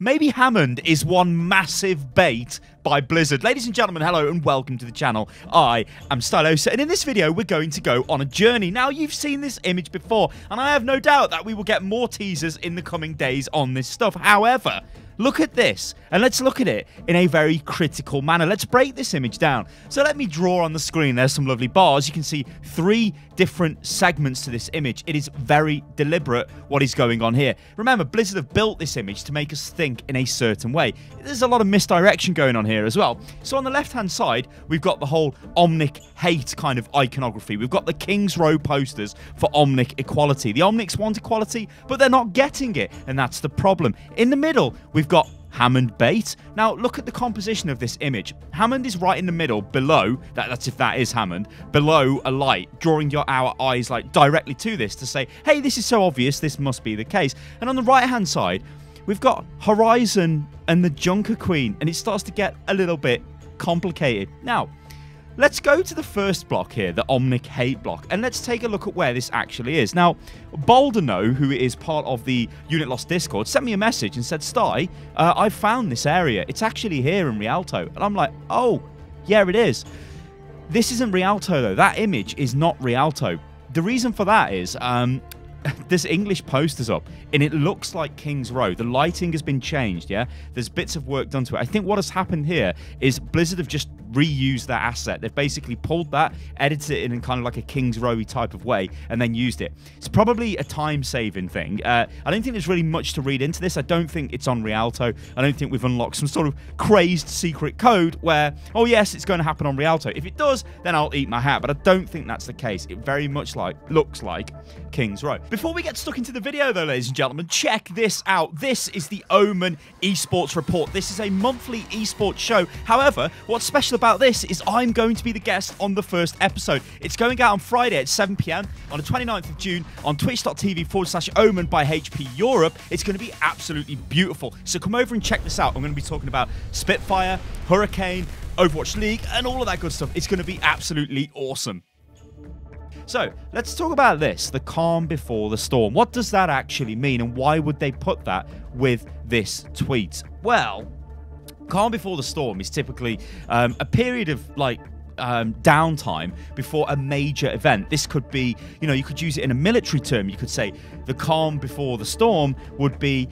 Maybe Hammond is one massive bait by Blizzard. Ladies and gentlemen, hello and welcome to the channel. I am Stylosa, and in this video we're going to go on a journey. Now, you've seen this image before, and I have no doubt that we will get more teasers in the coming days on this stuff. However, look at this, and let's look at it in a very critical manner. Let's break this image down. So let me draw on the screen. There's some lovely bars. You can see 3 different segments to this image. It is very deliberate what is going on here. Remember, Blizzard have built this image to make us think in a certain way. There's a lot of misdirection going on here as well. So on the left-hand side, we've got the whole Omnic hate kind of iconography. We've got the King's Row posters for Omnic equality. The Omnics want equality, but they're not getting it, and that's the problem. In the middle, we've got Hammond Bait. Now, look at the composition of this image. Hammond is right in the middle, below, that's if that is Hammond, below a light, drawing our eyes like directly to this to say, hey, this is so obvious, this must be the case. And on the right-hand side, we've got Horizon and the Junkerqueen, and it starts to get a little bit complicated. Now, let's go to the first block here, the Omnic hate block, and let's take a look at where this actually is. Now, Balderno, who is part of the Unit Lost Discord, sent me a message and said, Sty, I found this area. It's actually here in Rialto. And I'm like, oh, yeah, it is. This isn't Rialto, though. That image is not Rialto. The reason for that is this English poster's up, and it looks like King's Row. The lighting has been changed, yeah? There's bits of work done to it. I think what has happened here is Blizzard have just reused that asset. They've basically pulled that, edited it in kind of like a King's Row-y type of way, and then used it. It's probably a time-saving thing. I don't think there's really much to read into this. I don't think it's on Rialto. I don't think we've unlocked some sort of crazed secret code where, oh yes, it's going to happen on Rialto. If it does, then I'll eat my hat, but I don't think that's the case. It very much looks like King's Row. Before we get stuck into the video, though, ladies and gentlemen, check this out. This is the Omen Esports Report. This is a monthly esports show. However, what's special about this is I'm going to be the guest on the first episode. It's going out on Friday at 7 PM on the 29th of June on twitch.tv/Omen by HP Europe. It's going to be absolutely beautiful. So come over and check this out. I'm going to be talking about Spitfire, Hurricane, Overwatch League, and all of that good stuff. It's going to be absolutely awesome. So, let's talk about this, the calm before the storm. What does that actually mean, and why would they put that with this tweet? Well, calm before the storm is typically a period of, like, downtime before a major event. This could be, you know, you could use it in a military term. You could say the calm before the storm would be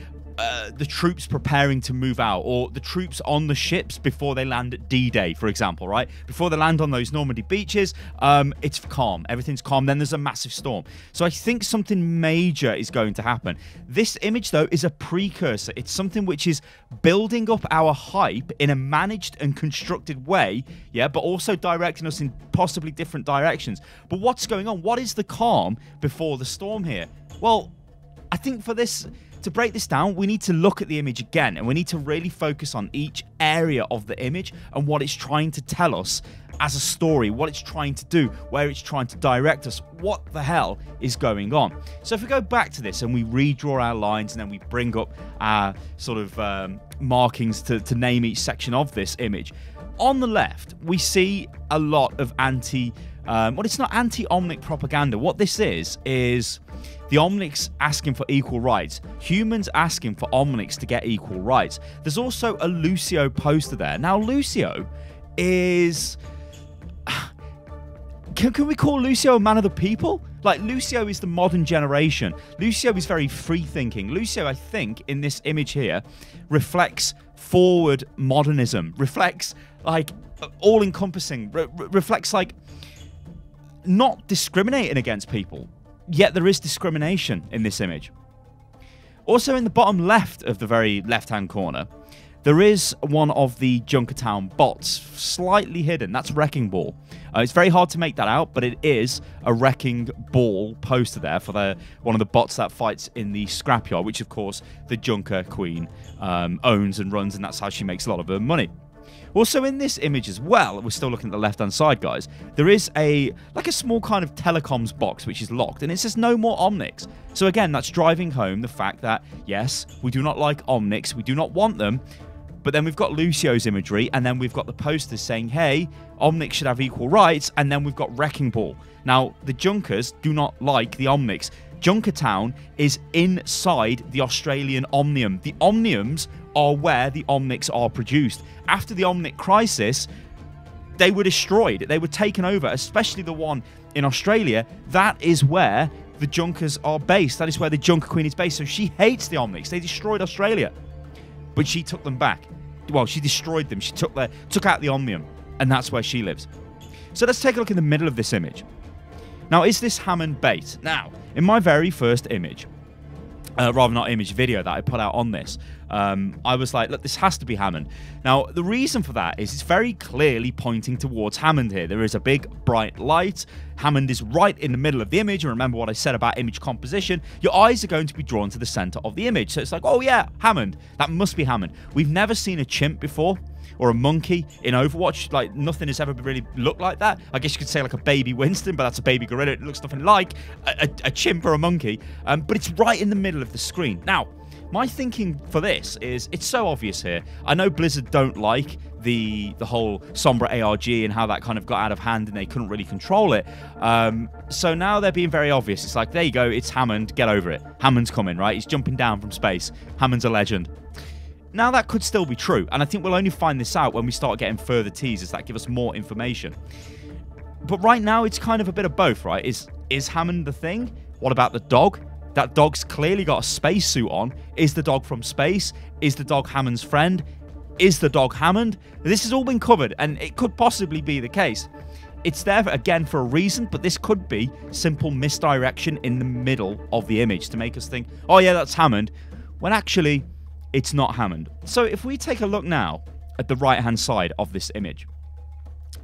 the troops preparing to move out, or the troops on the ships before they land at D-Day, for example, right? Before they land on those Normandy beaches, it's calm. Everything's calm. Then there's a massive storm. So I think something major is going to happen. This image, though, is a precursor. It's something which is building up our hype in a managed and constructed way, yeah, but also directing us in possibly different directions. But what's going on? What is the calm before the storm here? Well, I think for this, to break this down, we need to look at the image again, and we need to really focus on each area of the image and what it's trying to tell us as a story, what it's trying to do, where it's trying to direct us, what the hell is going on. So if we go back to this and we redraw our lines, and then we bring up our sort of markings to name each section of this image, on the left we see a lot of well, it's not anti-Omnic propaganda. What this is the Omnics asking for equal rights. Humans asking for Omnics to get equal rights. There's also a Lucio poster there. Now, Lucio is... Can we call Lucio a man of the people? Like, Lucio is the modern generation. Lucio is very free-thinking. Lucio, I think, in this image here, reflects forward modernism. Reflects, like, all-encompassing. Reflects, like, not discriminating against people. Yet there is discrimination in this image. Also, in the bottom left of the very left-hand corner, there is one of the Junkertown bots, slightly hidden. That's Wrecking Ball. It's very hard to make that out, but it is a Wrecking Ball poster there for one of the bots that fights in the scrapyard, which, of course, the Junkerqueen owns and runs, and that's how she makes a lot of her money. Also in this image as well, we're still looking at the left-hand side, guys, there is like a small kind of telecoms box which is locked, and it says no more Omnics. So again, that's driving home the fact that, yes, we do not like Omnics, we do not want them, but then we've got Lucio's imagery, and then we've got the posters saying, hey, Omnics should have equal rights, and then we've got Wrecking Ball. Now, the Junkers do not like the Omnics. Junkertown is inside the Australian Omnium. The Omniums are where the Omnics are produced. After the Omnic crisis, they were destroyed. They were taken over, especially the one in Australia. That is where the Junkers are based. That is where the Junkerqueen is based. So she hates the Omnics. They destroyed Australia, but she took them back. Well, she destroyed them. She took out the Omnium, and that's where she lives. So let's take a look in the middle of this image. Now, is this Hammond Bait? Now, in my very first image, rather not image, video that I put out on this, I was like, look, this has to be Hammond. Now, the reason for that is it's very clearly pointing towards Hammond here. There is a big bright light. Hammond is right in the middle of the image. And remember what I said about image composition. Your eyes are going to be drawn to the center of the image. So it's like, oh yeah, Hammond. That must be Hammond. We've never seen a chimp before, or a monkey in Overwatch. Like, nothing has ever really looked like that. I guess you could say like a baby Winston, but that's a baby gorilla. It looks nothing like a chimp or a monkey. But it's right in the middle of the screen. Now, my thinking for this is, it's so obvious here. I know Blizzard don't like the whole Sombra ARG and how that kind of got out of hand and they couldn't really control it. So now they're being very obvious. It's like, there you go, it's Hammond, get over it. Hammond's coming, right? He's jumping down from space. Hammond's a legend. Now, that could still be true, and I think we'll only find this out when we start getting further teasers that give us more information. But right now, it's kind of a bit of both, right? Is Hammond the thing? What about the dog? That dog's clearly got a spacesuit on. Is the dog from space? Is the dog Hammond's friend? Is the dog Hammond? This has all been covered, and it could possibly be the case. It's there, again, for a reason, but this could be simple misdirection in the middle of the image to make us think, oh yeah, that's Hammond, when actually it's not Hammond. So if we take a look now at the right-hand side of this image,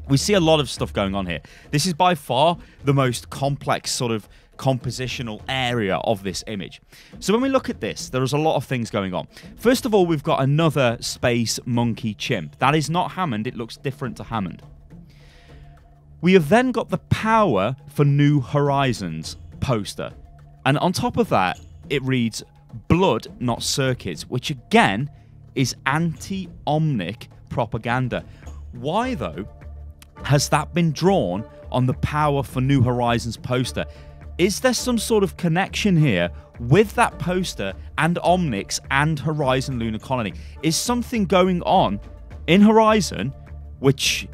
we see a lot of stuff going on here. This is by far the most complex sort of compositional area of this image. So when we look at this, there is a lot of things going on. First of all, we've got another space monkey chimp. That is not Hammond. It looks different to Hammond. We have then got the Power for New Horizons poster. And on top of that, it reads, blood, not circuits, which again is anti-Omnic propaganda. Why, though, has that been drawn on the Power for New Horizons poster? Is there some sort of connection here with that poster and Omnics and Horizon Lunar Colony? Is something going on in Horizon which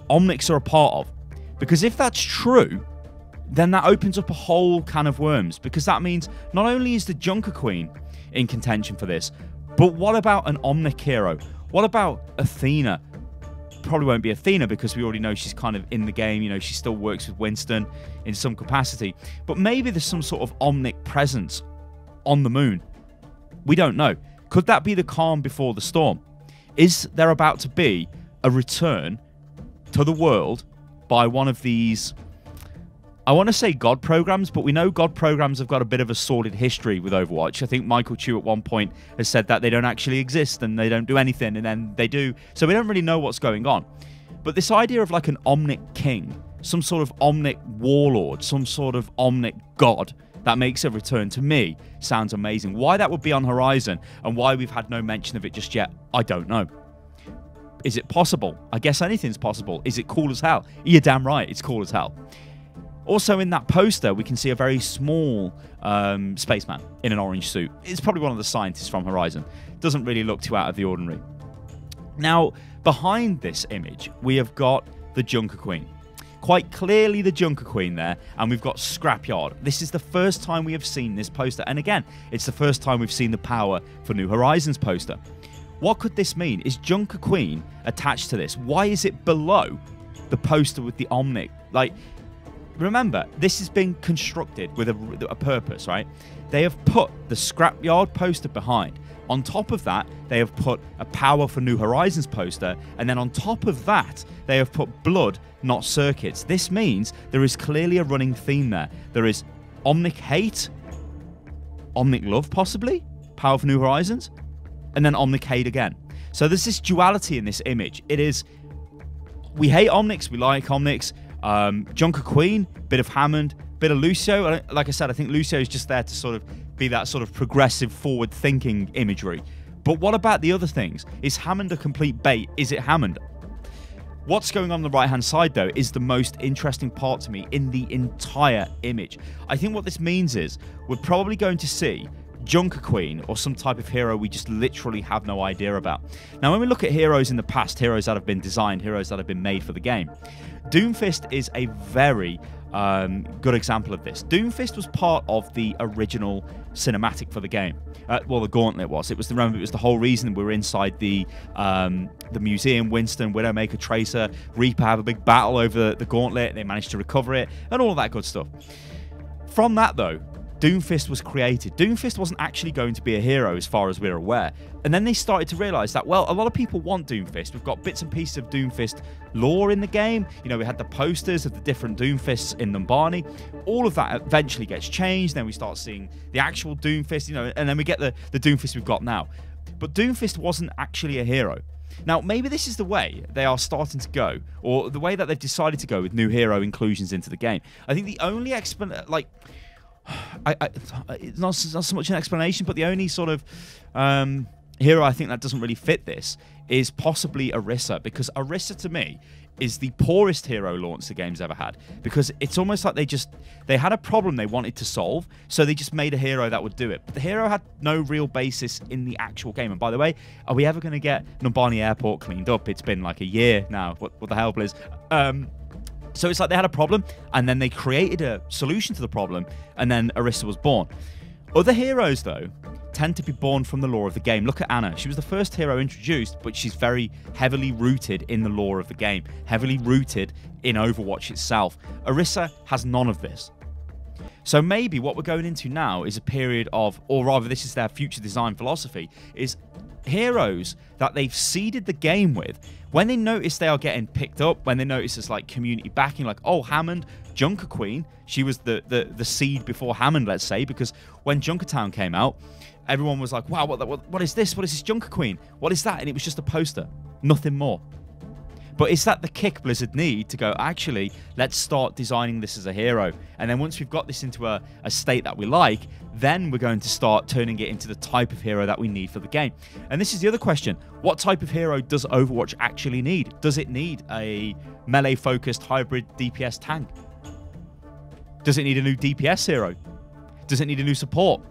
Omnics are a part of? Because if that's true, then that opens up a whole can of worms, because that means not only is the Junkerqueen in contention for this, but what about an Omnic hero? What about Athena? Probably won't be Athena because we already know she's kind of in the game. You know, she still works with Winston in some capacity. But maybe there's some sort of Omnic presence on the moon. We don't know. Could that be the calm before the storm? Is there about to be a return to the world by one of these, I want to say God programs, but we know God programs have got a bit of a sordid history with Overwatch. I think Michael Chu at one point has said that they don't actually exist and they don't do anything, and then they do. So we don't really know what's going on. But this idea of like an Omnic king, some sort of Omnic warlord, some sort of Omnic god that makes a return, to me sounds amazing. Why that would be on Horizon and why we've had no mention of it just yet, I don't know. Is it possible? I guess anything's possible. Is it cool as hell? You're damn right, it's cool as hell. Also, in that poster, we can see a very small spaceman in an orange suit. It's probably one of the scientists from Horizon. Doesn't really look too out of the ordinary. Now, behind this image, we have got the Junkerqueen. Quite clearly the Junkerqueen there, and we've got Scrapyard. This is the first time we have seen this poster. And again, it's the first time we've seen the Power for New Horizons poster. What could this mean? Is Junkerqueen attached to this? Why is it below the poster with the Omnic? Like, remember, this has been constructed with a purpose, right? They have put the Scrapyard poster behind. On top of that, they have put a Power for New Horizons poster. And then on top of that, they have put blood, not circuits. This means there is clearly a running theme there. There is Omnic hate, Omnic love possibly, Power for New Horizons, and then Omnic hate again. So there's this duality in this image. It is, we hate Omnics, we like Omnics. Junkerqueen, bit of Hammond, bit of Lucio. Like I said, I think Lucio is just there to sort of be that sort of progressive, forward-thinking imagery. But what about the other things? Is Hammond a complete bait? Is it Hammond? What's going on the right-hand side, though, is the most interesting part to me in the entire image. I think what this means is we're probably going to see Junkerqueen, or some type of hero we just literally have no idea about. Now, when we look at heroes in the past, heroes that have been designed, heroes that have been made for the game, Doomfist is a very good example of this. Doomfist was part of the original cinematic for the game. Well, the Gauntlet was. It was the whole reason we were inside the museum. Winston, Widowmaker, Tracer, Reaper have a big battle over the Gauntlet. They managed to recover it, and all of that good stuff. From that, though, Doomfist was created. Doomfist wasn't actually going to be a hero as far as we're aware. And then they started to realise that, well, a lot of people want Doomfist. We've got bits and pieces of Doomfist lore in the game. You know, we had the posters of the different Doomfists in Numbani. All of that eventually gets changed. Then we start seeing the actual Doomfist, you know, and then we get the Doomfist we've got now. But Doomfist wasn't actually a hero. Now, maybe this is the way they are starting to go, or the way that they've decided to go with new hero inclusions into the game. I think the only it's not so much an explanation, but the only sort of hero I think that doesn't really fit this is possibly Orisa, because Orisa to me is the poorest hero launch the game's ever had, because it's almost like they had a problem they wanted to solve, so they just made a hero that would do it. But the hero had no real basis in the actual game. And by the way, are we ever going to get Numbani Airport cleaned up? It's been like a year now. What the hell, Blizz? So it's like they had a problem, and then they created a solution to the problem, and then Orisa was born. Other heroes, though, tend to be born from the lore of the game. Look at Anna. She was the first hero introduced, but she's very heavily rooted in the lore of the game, heavily rooted in Overwatch itself. Orisa has none of this. So maybe what we're going into now is a period of, or rather this is their future design philosophy, is heroes that they've seeded the game with. When they notice they are getting picked up, when they notice it's like community backing, like, oh, Hammond, Junkerqueen, she was the seed before Hammond, let's say, because when Junkertown came out, everyone was like, wow, what is this? What is this Junkerqueen? What is that? And it was just a poster, nothing more. But is that the kick Blizzard need to go, actually, let's start designing this as a hero? And then once we've got this into a state that we like, then we're going to start turning it into the type of hero that we need for the game. And this is the other question. What type of hero does Overwatch actually need? Does it need a melee-focused hybrid DPS tank? Does it need a new DPS hero? Does it need a new support?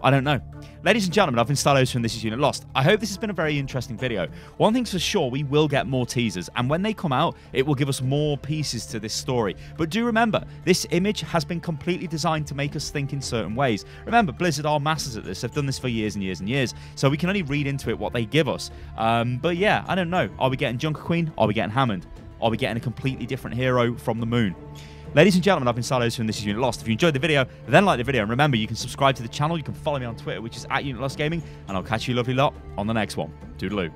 I don't know. Ladies and gentlemen, I've been Stylosa and this is Unit Lost. I hope this has been a very interesting video. One thing's for sure, we will get more teasers, and when they come out, it will give us more pieces to this story. But do remember, this image has been completely designed to make us think in certain ways. Remember, Blizzard are masters at this. They've done this for years and years and years, so we can only read into it what they give us. But yeah, I don't know. Are we getting Junkerqueen? Are we getting Hammond? Are we getting a completely different hero from the moon? Ladies and gentlemen, I've been Stylosa and this is Unit Lost. If you enjoyed the video, then like the video. And remember, you can subscribe to the channel. You can follow me on Twitter, which is @UnitLostGaming. And I'll catch you lovely lot on the next one. Toodaloo.